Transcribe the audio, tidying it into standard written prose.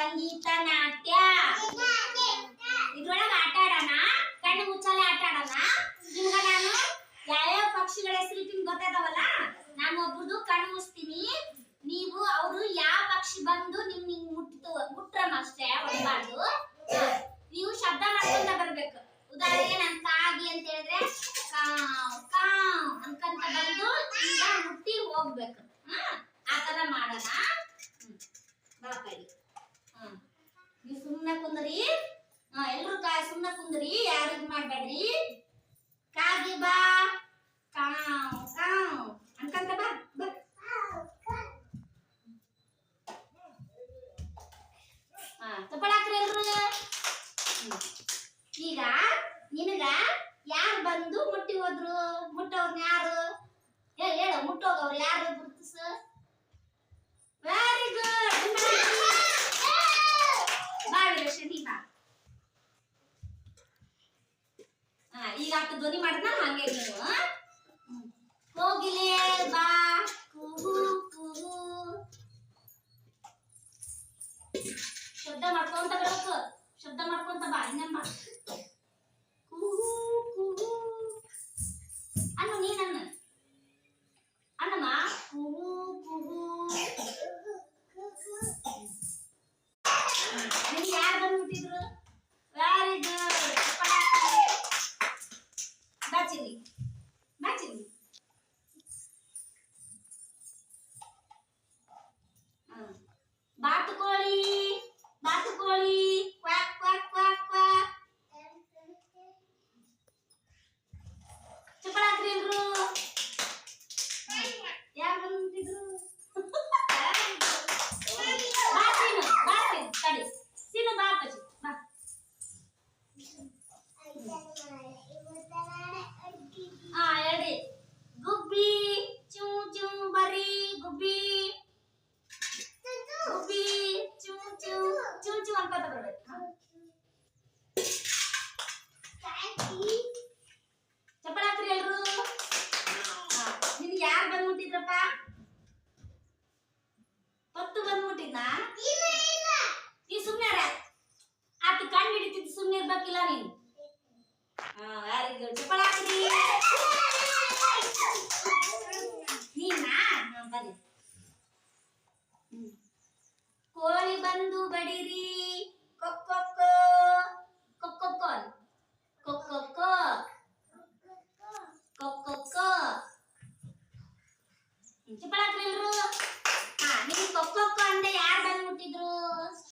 ಸಂಗೀತ ನಾಟ್ಯ ಇದ್ರೊಳಗ ಆಟ ಆಡೋಣ. ಕಣ್ಣು ಮುಚ್ಚಾಲೆ ಆಟ ಆಡೋಣ. ನಿಮ್ಗ ನಾನು ಯಾವ ಪಕ್ಷಿಗಳ ಹೆಸರು ಗೊತ್ತಾದವಲ್ಲ, ನಾನು ಒಬ್ಬರದು ಕಣ್ಣು ಮುಚ್ತೀನಿ. ನೀವು ಅವರು ಯಾವ ಪಕ್ಷಿ ಬಂದು ನಿಮ್ ಮುಟ್ರಮ್ಮ ಅಷ್ಟೇ, ಹೊಡಬಾರ್ದು. ನೀವು ಶಬ್ದ ಮಾಡ್ಕೊಂತ ಬರ್ಬೇಕು. ಉದಾಹರಣೆಗೆ ನಾನು ಕಾಗಿ ಅಂತ ಹೇಳಿದ್ರೆ ಕಾವ್ ಕಾವ್ ಅನ್ಕಂತ ಬಂದು ಈಗ ಮುಟ್ಟಿ ಹೋಗ್ಬೇಕು. ಆ ತರ ಮಾಡೋಣ. ಬಾಪಡಿ ನೀವು ಸುಮ್ಮನೆ ಕುಂದ್ರಿ. ಎಲ್ರು ಸುಮ್ಮನೆ ಕುಂದ್ರಿ, ಯಾರು ಇದು ಮಾಡ್ಬೇಡ್ರಿ. ಕಾಗಿ ಬಾ ಕಾವ್ ಕಾವ್ ಅನ್ಕಂತ ಬಾ ಬಾ. ತಪ್ಪಳಾಕ್ರಿ ಎಲ್ರು. ಈಗ ನಿನಗ ಯಾರು ಬಂದು ಮುಟ್ಟಿ ಹೋದ್ರು? ಮುಟ್ಟೋರ್ನ ಯಾರು ಹೇಳು? ಮುಟ್ಟೋಗವ್ರು ಯಾರು ಗುರುತಿಸ. Very good. ಬಾವಿ ಶನಿ ಬಾ. ಈಗ ಅಷ್ಟು ಧ್ವನಿ ಮಾಡಿದ್ನ ಹಂಗೆ ನೀವು ಹೋಗಿಲೆ ಬಾ ಕೂಹು ಕೂಹು ಶಬ್ದ ಮಾಡ್ಕೊಂತ ಬರಬೇಕು. ಶಬ್ದ ಮಾಡ್ಕೊಂತ ಬಾ. ಇನ್ನಮ್ಮ ಕೂಹು ಕೂಹು ಅನ್ನು ನೀನನ್ನ ಅನ್ನಮ್ಮ ಕೂಹು ಕೂಹು. ನಿಮ್ಗೆ ಯಾರು ಬಂದ್ಬಿಟ್ಟಿದ್ರು? Very good. ಬಾಚಿಲಿ ಬಾಚಿಲಿ. ಬಾತುಕೋಳಿ ಬಾತುಕೋಳಿ ಕ್ವಾಕ್ ಕ್ವಾಕ್ ಕ್ವಾಕ್ ಕ್ವಾಕ್. ಚಪ್ಪಳಾಕ್ರಿ ಎಲ್ರು. ಯಾರು ಬಂದ್ಬಿಟ್ಟಿದ್ರು? ಬಾ ಸೀನು, ಬಾ ಸೀನು, ತಡಿ ಸೀನು ಬಾ ಅಪ್ಪಾಜಿ ಬಾ. ಹೇಳಿ. ಗುಬ್ಬಿ ಚೂ ಚೂ ಬರಿ ಗುಬ್ಬಿ. ಗುಬ್ಬಿ ಚೂ ಚೂ ಚೂ ಚೂ ಅನ್ಕೋತ ಬರ್ಬೇಕು. ಚಪ್ಪಳಾಕ್ರಿ ಎಲ್ರು. ನಿನ್ಗೆ ಯಾರು ಬಂದ್ಬಿಟ್ಟಿದ್ರಪ್ಪ? ಪತ್ತು ಬಂದ್ಬಿಟ್ಟಿದ್ನಾ? ನೀ ಸುಮ್ಮನೆ ಆತ ಕಣ್ಣು ಹಿಡಿತಿದ್ದು ಸುಮ್ಮನೆ ಇರ್ಬೇಕಿಲ್ಲ ನೀನು. Very good. ಚಪ್ಪಳಾಕ್ರಿ. ನೀನಾ ಬನ್ನಿ. ಕೋಳಿ ಬಂದು ಬಡಿರಿ